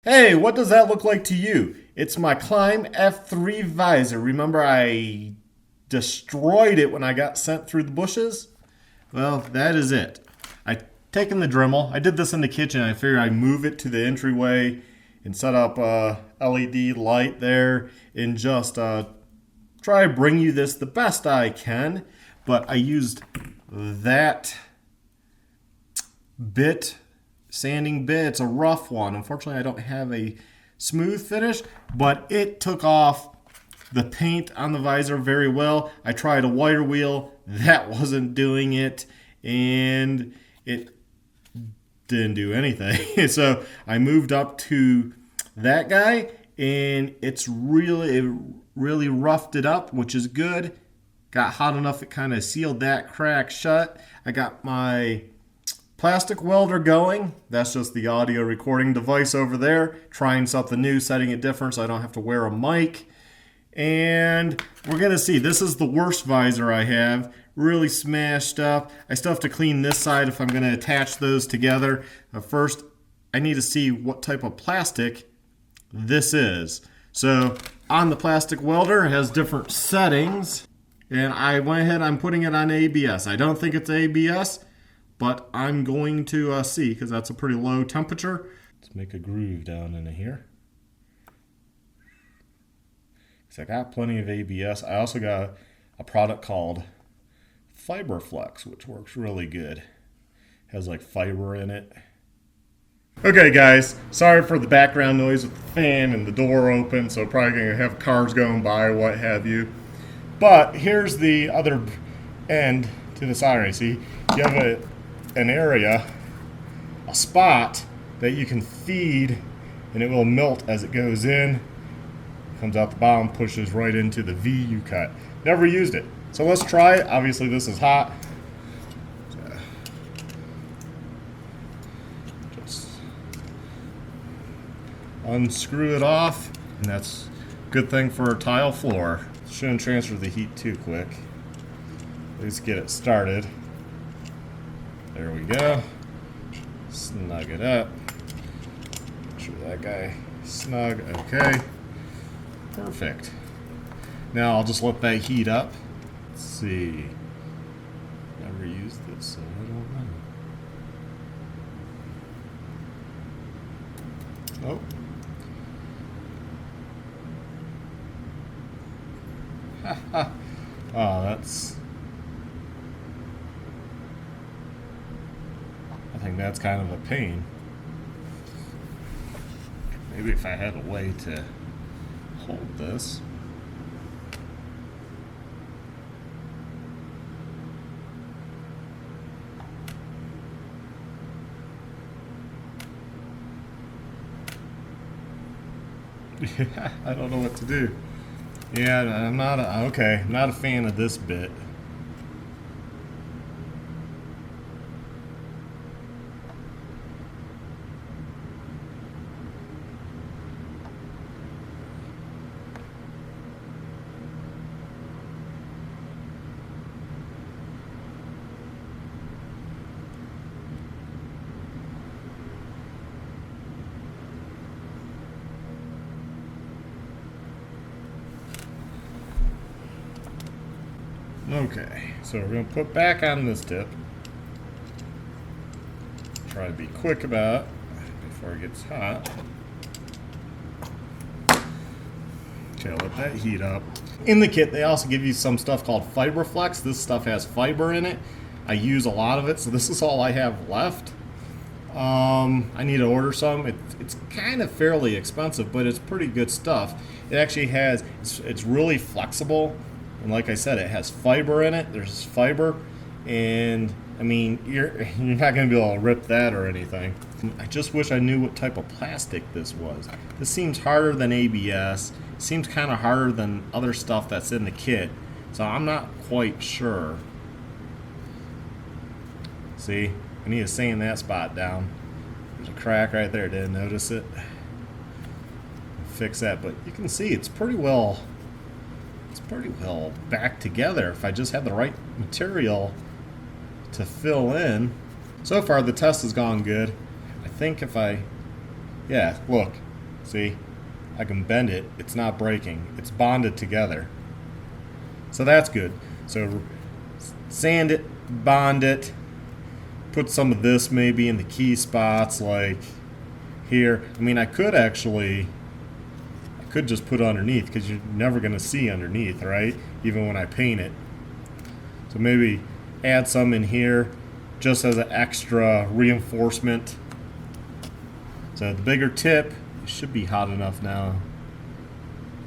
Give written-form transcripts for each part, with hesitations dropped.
Hey, what does that look like to you? It's my KLIM F3 visor. Remember I destroyed it when I got sent through the bushes? Well, that is it. I taken the Dremel. I did this in the kitchen. I figured I'd move it to the entryway and set up a LED light there and just try to bring you this the best I can. But I used that bit, sanding bit. It's a rough one. Unfortunately, I don't have a smooth finish, but it took off the paint on the visor very well. I tried a wire wheel. That wasn't doing it, and it didn't do anything. So I moved up to that guy, and it really roughed it up, which is good. Got hot enough it kind of sealed that crack shut. I got my plastic welder going. That's just the audio recording device over there. Trying something new, setting it different so I don't have to wear a mic. And we're going to see. This is the worst visor I have. Really smashed up. I still have to clean this side if I'm going to attach those together. But first, I need to see what type of plastic this is. So on the plastic welder, it has different settings. And I went ahead, I'm putting it on ABS. I don't think it's ABS, but I'm going to see because that's a pretty low temperature. Let's make a groove down in here. So I got plenty of ABS. I also got a product called Fiberflex, which works really good. Has like fiber in it. Okay guys, sorry for the background noise with the fan and the door open, so probably gonna have cars going by or what have you. But here's the other end to the soldering. See, you have an area, a spot that you can feed, and it will melt as it goes in. Comes out the bottom, pushes right into the V you cut. Never used it. So let's try it. Obviously this is hot. Just unscrew it off, and that's a good thing for a tile floor. Shouldn't transfer the heat too quick. At least get it started. There we go. Snug it up. Make sure that guy snug. Okay. Perfect. Now I'll just let that heat up. Let's see. Never used this, so I don't know. Oh. Oh, that's... I think that's kind of a pain. Maybe if I had a way to hold this. I don't know what to do. Yeah, I'm not a fan of this bit. Okay, so we're going to put back on this tip. Try to be quick about it before it gets hot. Okay, let that heat up. In the kit, they also give you some stuff called Fiberflex. This stuff has fiber in it. I use a lot of it, so this is all I have left. I need to order some. It's kind of fairly expensive, but it's pretty good stuff. It actually has, it's really flexible. And like I said, it has fiber in it. There's fiber, and I mean, you're not going to be able to rip that or anything. I just wish I knew what type of plastic this was. This seems harder than ABS. It seems kind of harder than other stuff that's in the kit. So I'm not quite sure. See, I need to sand that spot down. There's a crack right there. Didn't notice it. Fix that, but you can see it's pretty well back together if I just had the right material to fill in. So far the test has gone good. I think if yeah, look, See, I can bend it. It's not breaking. It's bonded together. So that's good. So sand it, bond it, put some of this maybe in the key spots like here. I mean, I could just put underneath because you're never going to see underneath, right? Even when I paint it. So maybe add some in here just as an extra reinforcement. So the bigger tip, it should be hot enough now.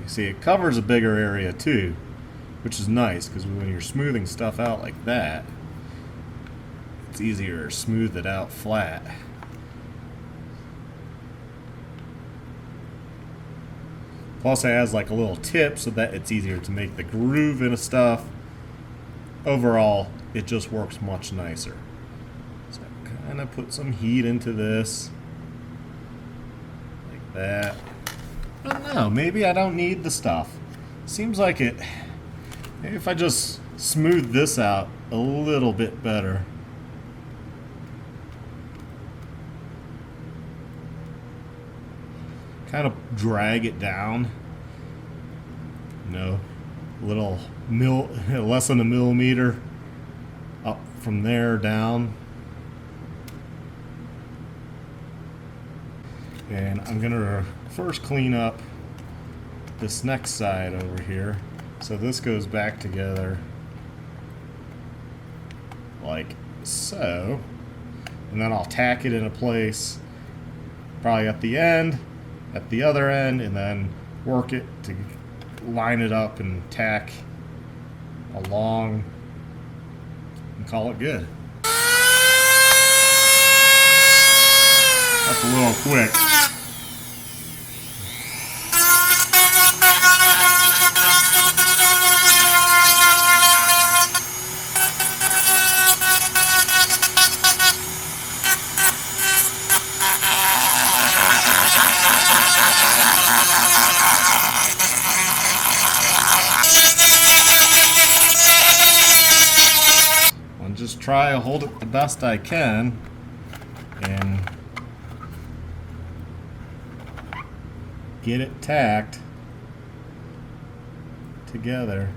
You see it covers a bigger area too, which is nice because when you're smoothing stuff out like that, it's easier to smooth it out flat. Plus it has like a little tip so that it's easier to make the groove into stuff. Overall, it just works much nicer. So kind of put some heat into this. Like that. I don't know, maybe I don't need the stuff. Seems like it, maybe if I just smooth this out a little bit better. Kind of drag it down, you know, less than a millimeter up from there down. And I'm gonna first clean up this next side over here. So this goes back together like so. And then I'll tack it into place probably at the end, at the other end, and then work it to line it up and tack along and call it good. That's a little quick. Just try to hold it the best I can and get it tacked together.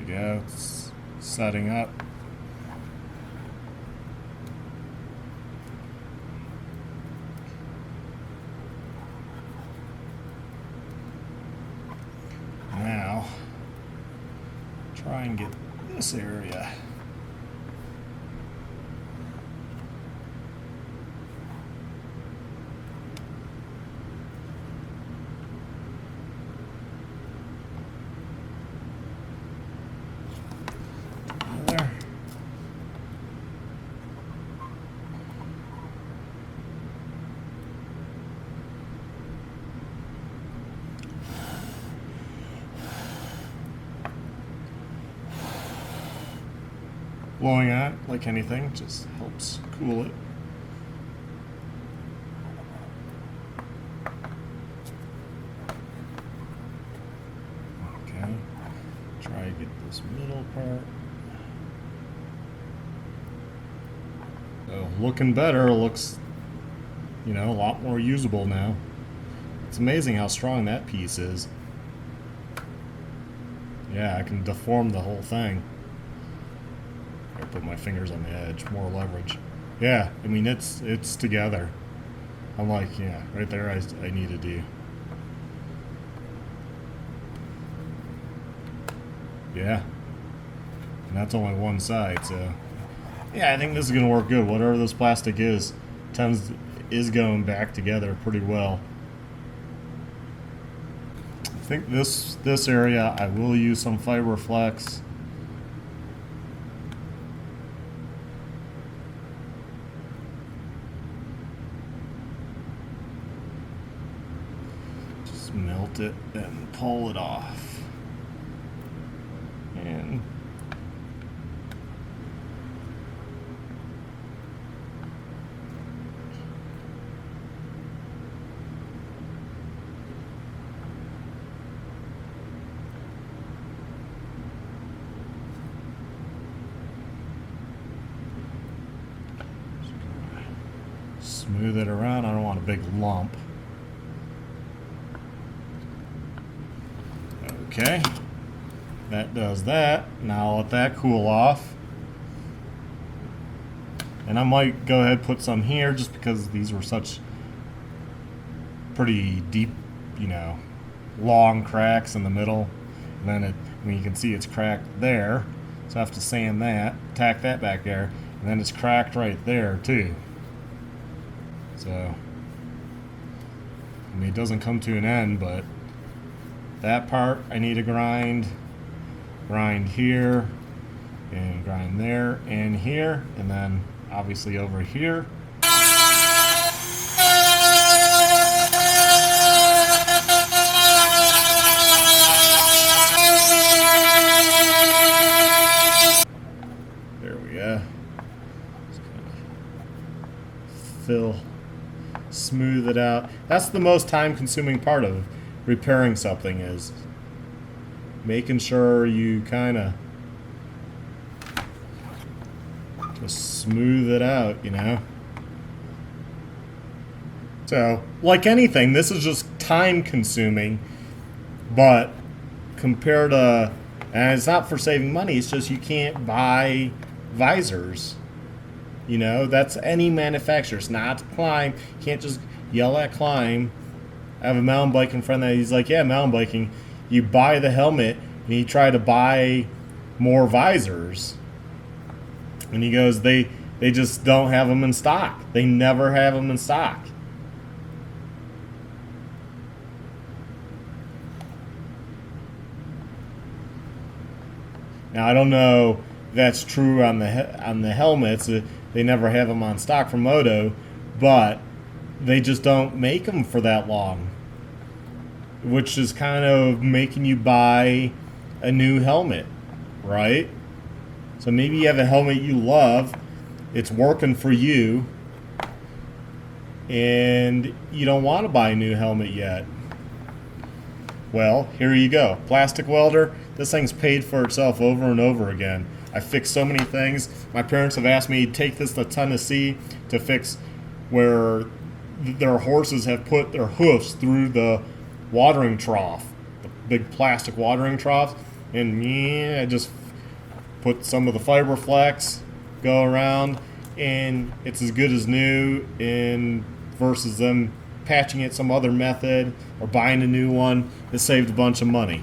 Go. It's setting up. Now, try and get this area. Blowing on it, like anything, just helps cool it. Okay, try to get this middle part. So, looking better, looks, you know, a lot more usable now. It's amazing how strong that piece is. Yeah, I can deform the whole thing. I put my fingers on the edge, more leverage. Yeah, I mean it's together. I'm like, yeah, right there I needed to. Yeah. And that's only one side, so yeah, I think this is gonna work good. Whatever this plastic is going back together pretty well. I think this area I will use some fiber flex. melt it and pull it off. And smooth it around. I don't want a big lump. Okay, that does that. Now I'll let that cool off. And I might go ahead and put some here just because these were such pretty deep, you know, long cracks in the middle. And then you can see it's cracked there. So I have to sand that, tack that back there, and then it's cracked right there too. So, I mean, it doesn't come to an end, but that part I need to grind here, and grind there and here, and then obviously over here. There we go. Just kind of smooth it out. That's the most time-consuming part of repairing something, is making sure you kind of just smooth it out, you know. So, like anything, this is just time-consuming, but compared to, and it's not for saving money, it's just you can't buy visors. You know, that's any manufacturer. It's not KLIM. You can't just yell at KLIM. I have a mountain biking friend that he's like, yeah, mountain biking. You buy the helmet and you try to buy more visors. And he goes, they just don't have them in stock. They never have them in stock. Now I don't know if that's true on the helmets. They never have them on stock for moto, but they just don't make them for that long, which is kind of making you buy a new helmet, right? So maybe you have a helmet you love, it's working for you, and you don't want to buy a new helmet yet. Well, here you go. Plastic welder. This thing's paid for itself over and over again. I fixed so many things. My parents have asked me to take this to Tennessee to fix where their horses have put their hoofs through the watering trough, the big plastic watering trough, and I just put some of the fiber flex, go around, and it's as good as new, and versus them patching it some other method or buying a new one. It saved a bunch of money.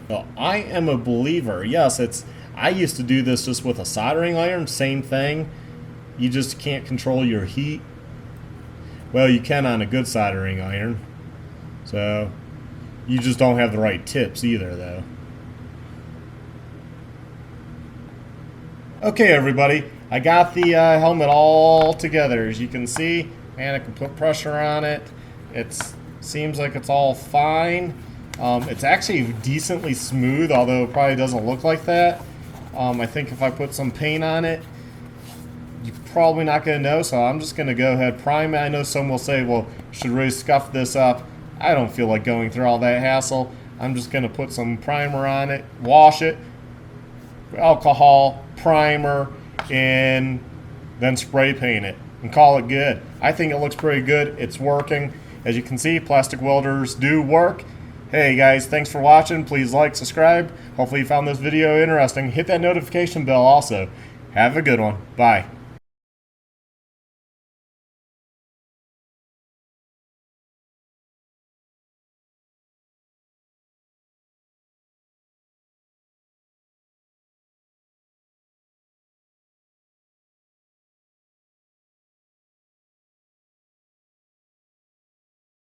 Well, I am a believer. Yes, I used to do this just with a soldering iron, same thing. You just can't control your heat. Well, you can on a good soldering iron. So, you just don't have the right tips either, though. Okay, everybody, I got the helmet all together. As you can see, man, I can put pressure on it. It seems like it's all fine. It's actually decently smooth, although it probably doesn't look like that. I think if I put some paint on it, you're probably not going to know, so I'm just going to go ahead prime it. I know some will say, well, should really scuff this up. I don't feel like going through all that hassle. I'm just going to put some primer on it, wash it, alcohol, primer, and then spray paint it and call it good. I think it looks pretty good. It's working. As you can see, plastic welders do work. Hey guys, thanks for watching. Please like, subscribe. Hopefully you found this video interesting. Hit that notification bell also. Have a good one. Bye.